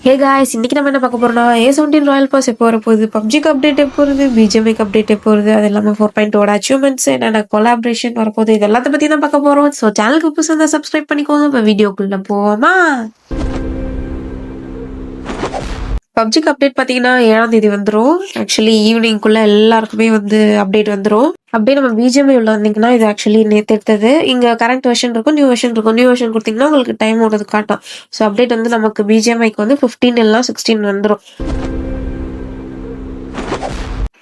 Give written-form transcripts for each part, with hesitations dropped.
Hey guys, இன்னைக்கு நம்ம என்ன பார்க்க போறோம்னா A17 ராயல் பாஸ் எப்போ வரப்போகுது, பப்ஜிக்கு அப்டேட் எப்போ வருது, பிஜிஎம்ஐக்கு அப்டேட் எப்போ வருது, அது இல்லாமல் 4.0 அச்சீவ்மெண்ட்ஸ் என்னென்ன கொலாபரேஷன் வரப்போகுது, இது எல்லாத்த பற்றி தான் பார்க்க போகிறோம். ஸோ சேனலுக்கு புதுசாக இருந்தால் சப்ஸ்கிரைப் பண்ணிக்கோங்க. இப்போ வீடியோக்குள்ளே போவோமா? பப்ஜிக்கு அப்டேட் பார்த்தீங்கன்னா 7ஆம் தேதி வந்துடும். ஆக்சுவலி ஈவினிங்குள்ளே எல்லாருக்குமே வந்து அப்டேட் வந்துடும். அப்படியே நம்ம பிஜிஎம்ஐ உள்ள வந்தீங்கன்னா இது ஆக்சுவலி நேற்று எடுத்தது. இங்கே கரண்ட் வெர்ஷன் இருக்கும், நியூ வெர்ஷன் இருக்கும். நியூ வெர்ஷன் கொடுத்தீங்கன்னா உங்களுக்கு டைம் ஓடுறது காட்டும். ஸோ அப்டேட் வந்து நமக்கு பிஜிஎம்ஐக்கு வந்து 15 இல்லைனா 16 வந்துடும்.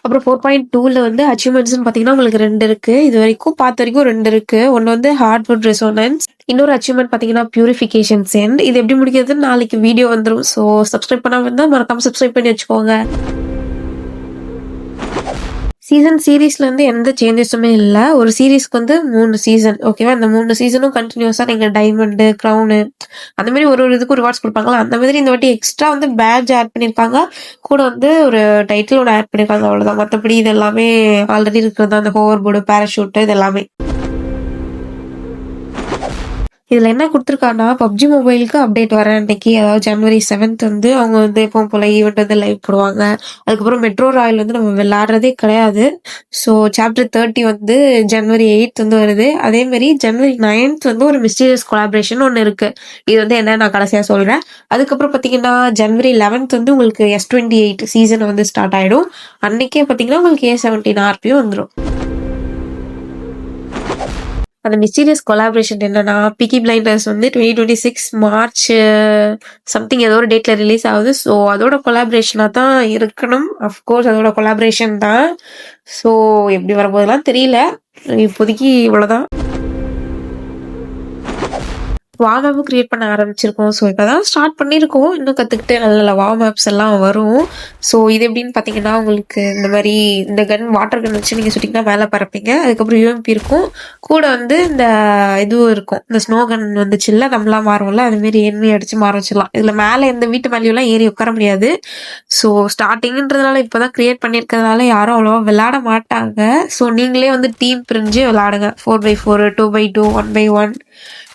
அப்புறம் 4.2ல வந்து அச்சீவ்மெண்ட்ஸ்னு பார்த்தீங்கன்னா உங்களுக்கு 2 இருக்கு. இது வரைக்கும் பார்த்த வரைக்கும் 2 இருக்கு. ஒன்று வந்து ஹார்ட்வுட் ரெசோனன்ஸ், இன்னொரு அச்சீவ்மெண்ட் பார்த்தீங்கன்னா பியூரிஃபிகேஷன் சென்ட். இது எப்படி முடிக்கிறதுன்னு நாளைக்கு வீடியோ வந்துடும். ஸோ சப்ஸ்கிரைப் பண்ணாமல் இருந்தால் மறக்காம சப்ஸ்கிரைப் பண்ணி வச்சுக்கோங்க. சீசன் சீரீஸ்ல வந்து எந்த சேஞ்சஸுமே இல்லை. ஒரு சீரீஸ்க்கு வந்து 3 சீசன், ஓகேவா? இந்த 3 சீசனும் கண்டினியூஸா நீங்க டைமண்டு, க்ரௌனு அந்த மாதிரி ஒரு இதுக்கு ரிவார்ட்ஸ் கொடுப்பாங்களா, அந்த மாதிரி இந்த வாட்டி எக்ஸ்ட்ரா வந்து பேட்ஜ் ஆட் பண்ணியிருக்காங்க. கூட வந்து ஒரு டைட்டிலோட ஆட் பண்ணியிருக்காங்க, அவ்வளவுதான். மற்றபடி இது எல்லாமே ஆல்ரெடி இருக்கிறது. அந்த ஹோவர் போர்டு, பேராஷூட், இது எல்லாமே. இதுல என்ன கொடுத்துருக்காங்கன்னா, பப்ஜி மொபைலுக்கு அப்டேட் வர அன்னைக்கு, அதாவது January 7th வந்து அவங்க வந்து எப்பவும் போல ஈவெண்ட் வந்து லைவ் போடுவாங்க. அதுக்கப்புறம் மெட்ரோ ராயல் வந்து நம்ம விளையாடுறதே கிடையாது. ஸோ சாப்டர் 30 வந்து January 8th வந்து வருது. அதே மாதிரி January 9th வந்து ஒரு மிஸ்டீரியஸ் கொலாபரேஷன் ஒன்று இருக்கு. இது வந்து என்ன நான் கடைசியா சொல்றேன். அதுக்கப்புறம் பார்த்தீங்கன்னா January 11th வந்து உங்களுக்கு S28 சீசன் வந்து ஸ்டார்ட் ஆயிடும். அன்னைக்கே பார்த்தீங்கன்னா உங்களுக்கு A17 RPயும் வந்துடும். அந்த மிஸ்டீரியஸ் கொலாபரேஷன் என்னன்னா, பிக்கி பிளைண்டர்ஸ் வந்து 2026 மார்ச் சம்திங் ஏதோ ஒரு டேட்ல ரிலீஸ் ஆகுது. ஸோ அதோட கொலாபரேஷனாக தான் இருக்கணும். அஃப்கோர்ஸ் அதோட கொலாபரேஷன் தான். ஸோ எப்படி வரப்போதெல்லாம் தெரியல. இப்போதைக்கு இவ்வளோதான். வாவ் மேப்பும் கிரியேட் பண்ண ஆரம்பிச்சிருக்கோம். ஸோ இப்போ தான் ஸ்டார்ட் பண்ணியிருக்கோம். இன்னும் கற்றுக்கிட்டு நல்ல நல்ல வாவ் மேப்ஸ் எல்லாம் வரும். ஸோ இது எப்படின்னு பார்த்தீங்கன்னா, உங்களுக்கு இந்த மாதிரி இந்த கன், வாட்டர் கன் வச்சு நீங்கள் சுட்டிங்கன்னா மேலே பறப்பீங்க. அதுக்கப்புறம் யூஎம்பி இருக்கும். கூட வந்து இந்த இதுவும் இருக்கும். இந்த ஸ்னோ கன் வந்துச்சுல்ல, நம்மளாம் மாறும்ல, அதுமாரி எண்ணி அடிச்சு மாற வச்சிடலாம். இதில் மேலே இந்த வீட்டு மேலேயும் ஏறி உட்கார முடியாது. ஸோ ஸ்டார்டிங்ன்றதுனால இப்போ தான் கிரியேட் பண்ணியிருக்கிறதுனால யாரும் அவ்வளோவா விளையாட மாட்டாங்க. ஸோ நீங்களே வந்து டீம் பிரிஞ்சு விளையாடுங்க. 4x4, 2x2, 1x1,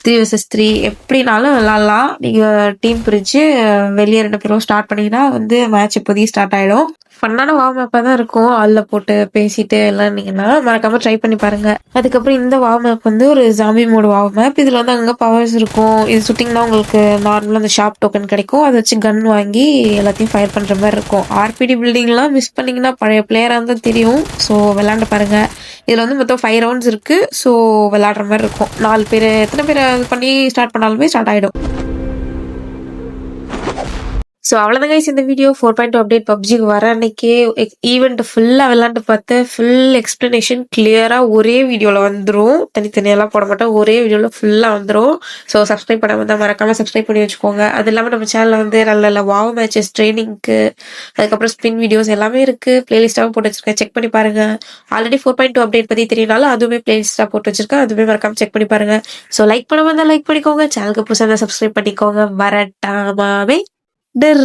3 vs 3 எப்படினாலும் விளாட்லாம். நீங்கள் டீம் பிரித்து வெளியே 2 பேரும் ஸ்டார்ட் பண்ணிங்கன்னா வந்து மேட்ச் இப்போதைக்கு ஸ்டார்ட் ஆகிடும். ஃபன்னான வாவ் மேப்பாக தான் இருக்கும். ஆளில் போட்டு பேசிட்டு எல்லாம் இருந்தீங்கன்னா மறக்காம ட்ரை பண்ணி பாருங்க. அதுக்கப்புறம் இந்த வாவ் மேப் வந்து ஒரு ஜாம்பி மோடு வாவ் மேப். இதில் வந்து அங்கே பவர்ஸ் இருக்கும். இது சுட்டிங்கன்னா உங்களுக்கு நார்மலாக அந்த ஷாப் டோக்கன் கிடைக்கும். அதை வச்சு கன் வாங்கி எல்லாத்தையும் ஃபயர் பண்ணுற மாதிரி இருக்கும். ஆர்பிடி பில்டிங்லாம் மிஸ் பண்ணிங்கன்னா பழைய பிளேயராக இருந்தால் தெரியும். ஸோ விளாண்டு பாருங்க. இதில் வந்து மொத்தம் 5 ரவுண்ட்ஸ் இருக்குது. ஸோ விளாடுற மாதிரி இருக்கும். 4 பேர், எத்தனை பேர் இது பண்ணி ஸ்டார்ட் பண்ணாலுமே ஸ்டார்ட் ஆகிடும். ஸோ அவ்வளோதான் கைஸ் இந்த வீடியோ. 4.2 அப்டேட் பப்ஜிக்கு வர அன்னைக்கே ஈவெண்ட் ஃபுல்லாக விளாண்டு பார்த்து ஃபுல் எக்ஸ்ப்ளனேஷன் கிளியராக ஒரே வீடியோவில் வந்துடும். தனித்தனியெல்லாம் போட மாட்டோம், ஒரே வீடியோவில் ஃபுல்லாக வந்துடும். ஸோ சப்ஸ்கிரைப் பண்ணாமல் தான் மறக்காமல் சப்ஸ்கிரைப் பண்ணி வச்சுக்கோங்க. அது இல்லாமல் நம்ம சேனலில் வந்து நல்ல நல்ல வாவ் மேட்சஸ், ட்ரைனிங்க்கு, அதுக்கப்புறம் ஸ்பின் வீடியோஸ் எல்லாமே இருக்குது. பிளேலிஸ்ட்டாகவும் போட்டு வச்சிருக்கேன், செக் பண்ணி பாருங்கள். ஆல்ரெடி 4.2 அப்டேட் பற்றி தெரியனாலும் அதுவுமே பிளேலிஸ்ட்டாக போட்டு வச்சிருக்கேன், அதுவுமே மறக்காமல் செக் பண்ணி பாருங்கள். ஸோ லைக் பண்ணாமல் தான் லைக் பண்ணிக்கோங்க. சேனலுக்கு புதுசாக சப்ஸ்கிரைப் பண்ணிக்கோங்க. வரட்டாமாவே. Der